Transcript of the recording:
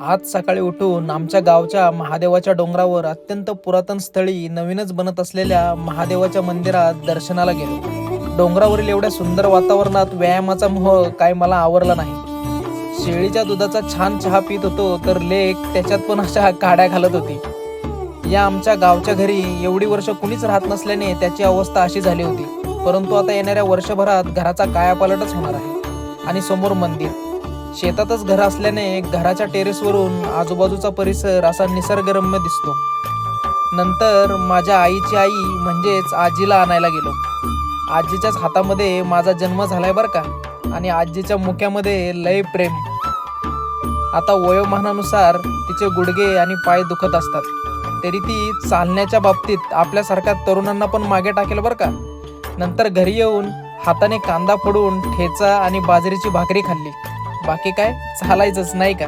आज सकाळी उठून आमच्या गावच्या महादेवाच्या डोंगरावर अत्यंत पुरातन स्थळी नवीनच बनत असलेल्या महादेवाच्या मंदिरात दर्शनाला गेलो. डोंगरावरील एवढ्या सुंदर वातावरणात व्यायामाचा मोह काय मला आवरला नाही. शेळीच्या दुधाचा छान चहा पित होतो तर लेक त्याच्यात पण अशा काड्या घालत होती. या आमच्या गावच्या घरी एवढी वर्ष कुणीच राहत नसल्याने त्याची अवस्था अशी झाली होती. परंतु आता येणाऱ्या वर्षभरात घराचा कायापालटच होणार आहे. आणि समोर मंदिर, शेतातच घर असल्याने घराच्या टेरेसवरून आजूबाजूचा परिसर असा निसर्गरम्य दिसतो. नंतर माझ्या आईची आई म्हणजेच आजीला आणायला गेलो. आजीच्याच हातामध्ये माझा जन्म झालाय बरं का. आणि आजीच्या मुख्यामध्ये लय प्रेम. आता वयोमानानुसार तिचे गुडघे आणि पाय दुखत असतात, तरी ती चालण्याच्या बाबतीत आपल्यासारख्या तरुणांना पण मागे टाकेल बरं का. नंतर घरी येऊन हाताने कांदा फोडून ठेचा आणि बाजरीची भाकरी खाल्ली. बाकी काय चालायचंच नाही का.